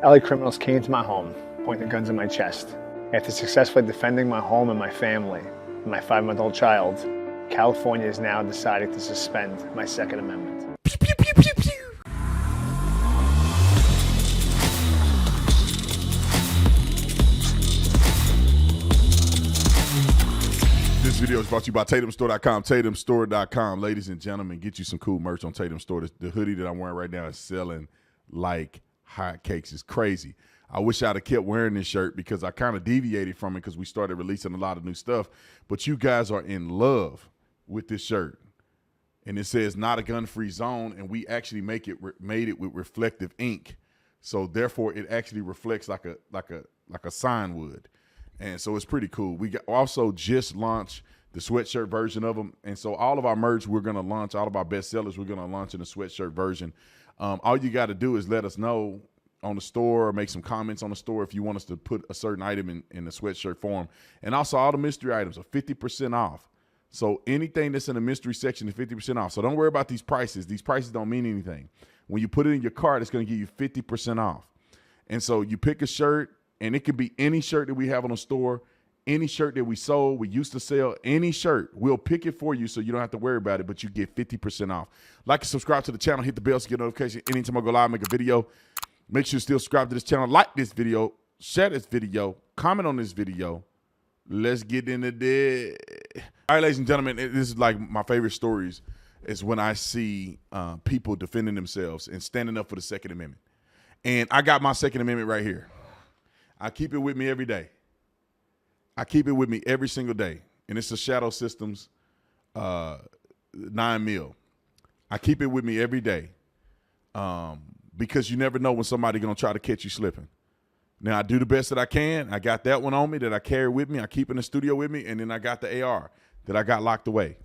LA criminals came to my home, pointing guns at my chest. After successfully defending my home and my family and my 5-month-old child, California is now deciding to suspend my Second Amendment. Pew, pew, pew, pew, pew. This video is brought to you by TatumStore.com, TatumStore.com. Ladies and gentlemen, get you some cool merch on Tatum Store. The hoodie that I'm wearing right now is selling like hotcakes. It's crazy. I wish I'd have kept wearing this shirt because I kind of deviated from it because we started releasing a lot of new stuff. But you guys are in love with this shirt. And it says not a gun-free zone, and we actually made it with reflective ink. So therefore it actually reflects like a sign would. And so it's pretty cool. We also just launched the sweatshirt version of them. And so all of our merch we're going to launch, all of our best sellers we're going to launch in the sweatshirt version. All you got to do is let us know on the store or make some comments on the store if you want us to put a certain item in the sweatshirt form. And also all the mystery items are 50% off. So anything that's in the mystery section is 50% off. So don't worry about these prices. These prices don't mean anything. When you put it in your cart, it's going to give you 50% off. And so you pick a shirt, and it could be any shirt that we have on the store, any shirt that we sold, we used to sell, any shirt. We'll pick it for you so you don't have to worry about it, but you get 50% off. Like and subscribe to the channel. Hit the bell to get notification. Anytime I go live, make a video. Make sure you still subscribe to this channel. Like this video. Share this video. Comment on this video. Let's get into this. All right, ladies and gentlemen, this is like my favorite stories is when I see people defending themselves and standing up for the Second Amendment. And I got my Second Amendment right here. I keep it with me every day. I keep it with me every single day. And it's a Shadow Systems 9mm. I keep it with me every day because you never know when somebody's going to try to catch you slipping. Now, I do the best that I can. I got that one on me that I carry with me. I keep in the studio with me. And then I got the AR that I got locked away.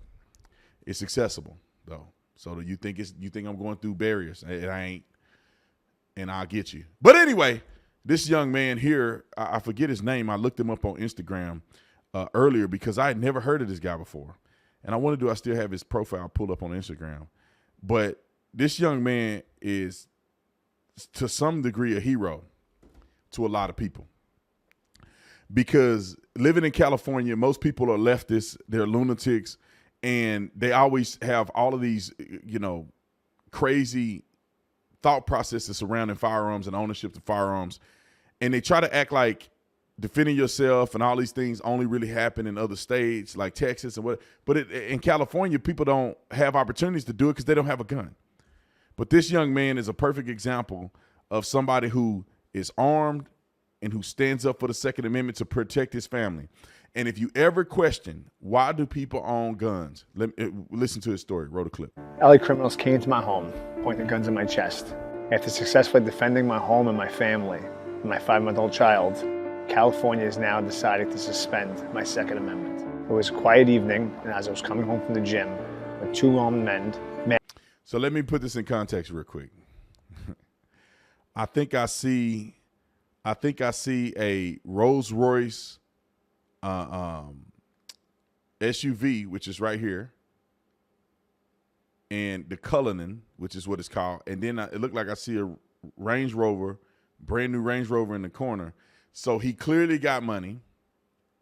It's accessible, though. So you think I'm going through barriers. I ain't. And I'll get you. But anyway, this young man here, I forget his name. I looked him up on Instagram earlier because I had never heard of this guy before. And I wonder, do I still have his profile pulled up on Instagram? But this young man is, to some degree, a hero to a lot of people. Because living in California, most people are leftists. They're lunatics. And they always have all of these, crazy thought processes surrounding firearms and ownership of firearms. And they try to act like defending yourself and all these things only really happen in other states like Texas and what. But in California, people don't have opportunities to do it because they don't have a gun. But this young man is a perfect example of somebody who is armed and who stands up for the Second Amendment to protect his family. And if you ever question, why do people own guns? Listen to his story. Wrote a clip. LA criminals came to my home, pointing guns at my chest. After successfully defending my home and my family and my 5-month-old child, California is now deciding to suspend my Second Amendment. It was a quiet evening, and as I was coming home from the gym with 2 armed men. So let me put this in context real quick. I think I see a Rolls-Royce SUV, which is right here, and the Cullinan, which is what it's called, and then it looked like I see a Range Rover, brand new Range Rover in the corner. So he clearly got money.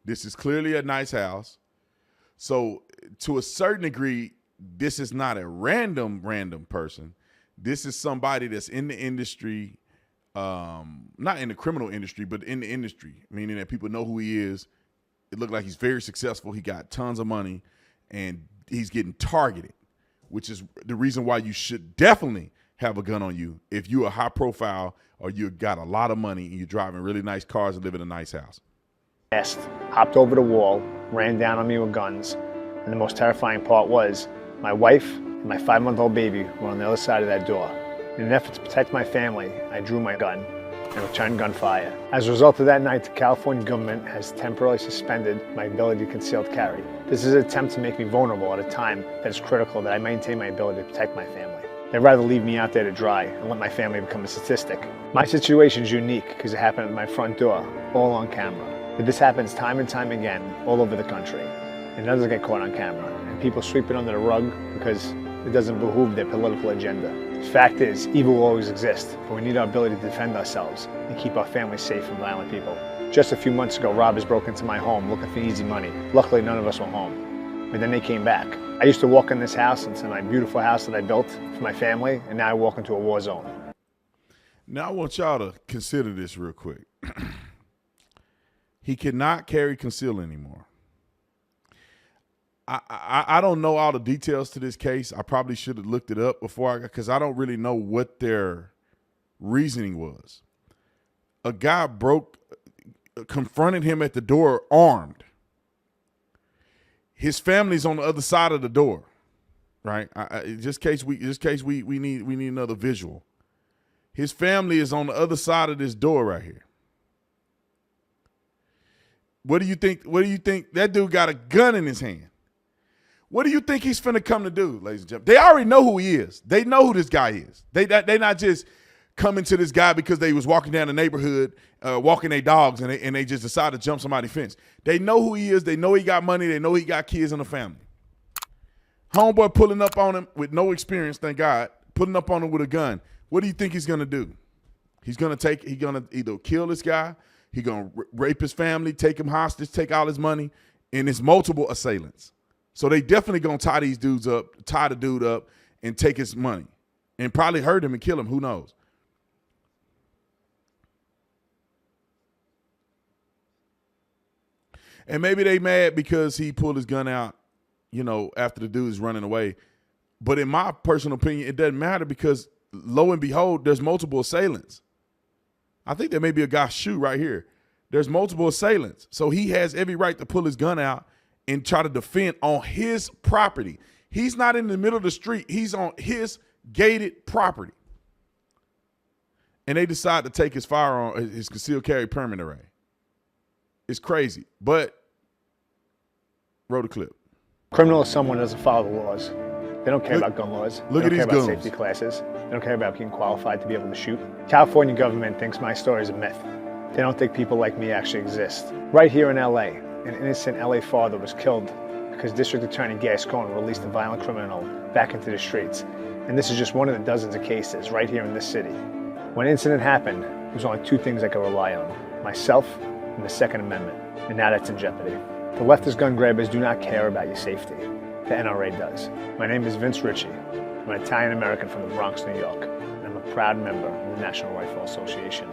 This is clearly a nice house. So to a certain degree, this is not a random person. This is somebody that's in the industry, not in the criminal industry, but in the industry, meaning that people know who he is. It looked like he's very successful. He got tons of money, and he's getting targeted, which is the reason why you should definitely have a gun on you if you're a high profile or you got a lot of money and you're driving really nice cars and live in a nice house. Hopped over the wall, ran down on me with guns, and the most terrifying part was my wife and my 5-month-old baby were on the other side of that door. In an effort to protect my family, I drew my gun and returned gunfire. As a result of that night, the California government has temporarily suspended my ability to concealed carry. This is an attempt to make me vulnerable at a time that is critical that I maintain my ability to protect my family. They'd rather leave me out there to dry and let my family become a statistic. My situation is unique because it happened at my front door, all on camera. But this happens time and time again all over the country. It doesn't get caught on camera, and people sweep it under the rug because it doesn't behoove their political agenda. The fact is, evil will always exist, but we need our ability to defend ourselves and keep our families safe from violent people. Just a few months ago, robbers broke into my home looking for easy money. Luckily, none of us were home, but then they came back. I used to walk in this house, into my beautiful house that I built for my family, and now I walk into a war zone. Now I want y'all to consider this real quick. He cannot carry conceal anymore. I don't know all the details to this case. I probably should have looked it up before, because I don't really know what their reasoning was. A guy confronted him at the door armed. His family's on the other side of the door, right? Just in case we need another visual. His family is on the other side of this door right here. What do you think? That dude got a gun in his hand. What do you think he's finna come to do, ladies and gentlemen? They already know who he is. They know who this guy is. They not just coming to this guy because they was walking down the neighborhood, walking their dogs, and they just decided to jump somebody's fence. They know who he is. They know he got money. They know he got kids in the family. Homeboy pulling up on him with no experience, thank God, pulling up on him with a gun. What do you think he's gonna do? He's gonna either kill this guy, he's gonna rape his family, take him hostage, take all his money, and it's multiple assailants. So they definitely gonna tie the dude up and take his money and probably hurt him and kill him. Who knows? And maybe they mad because he pulled his gun out, after the dude is running away. But in my personal opinion, it doesn't matter, because lo and behold, there's multiple assailants. I think there may be a guy's shoe right here. There's multiple assailants. So he has every right to pull his gun out and try to defend on his property. He's not in the middle of the street. He's on his gated property. And they decide to take his firearm, his concealed carry permit array. It's crazy, but roll the clip. Criminal is someone who doesn't follow the laws. They don't care about gun laws. Look they at don't these care about guns. safety classes. They don't care about being qualified to be able to shoot. California government thinks my story is a myth. They don't think people like me actually exist. Right here in LA, an innocent LA father was killed because District Attorney Gascon released a violent criminal back into the streets. And this is just one of the dozens of cases right here in this city. When an incident happened, there was only two things I could rely on: myself and the Second Amendment. And now that's in jeopardy. The leftist gun grabbers do not care about your safety. The NRA does. My name is Vince Ritchie. I'm an Italian-American from the Bronx, New York, and I'm a proud member of the National Rifle Association.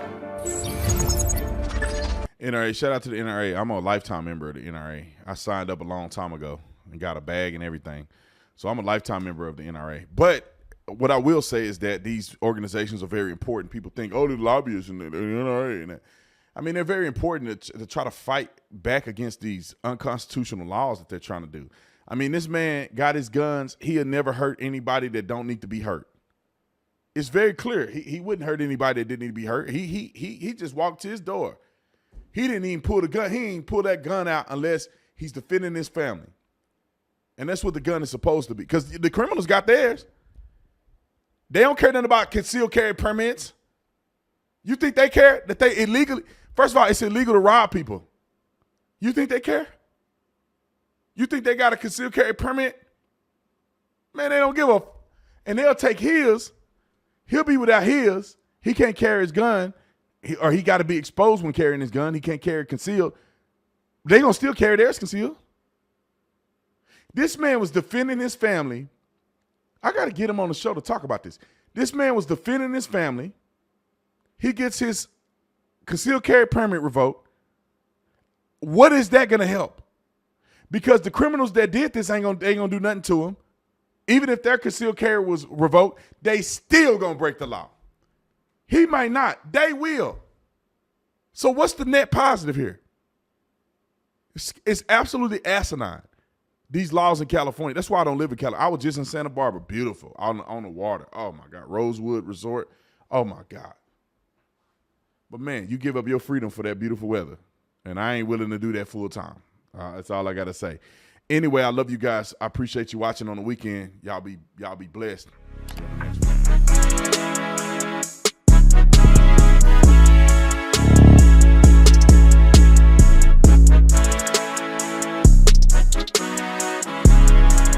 NRA, shout out to the NRA. I'm a lifetime member of the NRA. I signed up a long time ago and got a bag and everything. So I'm a lifetime member of the NRA. But what I will say is that these organizations are very important. People think, oh, the lobbyists and the NRA. And they're very important to try to fight back against these unconstitutional laws that they're trying to do. This man got his guns. He'll never hurt anybody that don't need to be hurt. It's very clear. He wouldn't hurt anybody that didn't need to be hurt. He just walked to his door. He didn't even pull the gun. He ain't pull that gun out unless he's defending his family. And that's what the gun is supposed to be. Because the criminals got theirs. They don't care nothing about concealed carry permits. You think they care that they illegally? First of all, it's illegal to rob people. You think they care? You think they got a concealed carry permit? Man, they don't give a. And they'll take his. He'll be without his. He can't carry his gun. He got to be exposed when carrying his gun. He can't carry it concealed. They going to still carry theirs concealed. This man was defending his family. I got to get him on the show to talk about this. This man was defending his family. He gets his concealed carry permit revoked. What is that going to help? Because the criminals that did this ain't gonna do nothing to him. Even if their concealed carry was revoked, they still gonna break the law. He might not. They will. So what's the net positive here? It's absolutely asinine, these laws in California. That's why I don't live in California. I was just in Santa Barbara. Beautiful. On the water. Oh, my God. Rosewood Resort. Oh, my God. But, man, you give up your freedom for that beautiful weather. And I ain't willing to do that full time. That's all I got to say. Anyway, I love you guys. I appreciate you watching on the weekend. Y'all be blessed. See you on the next one.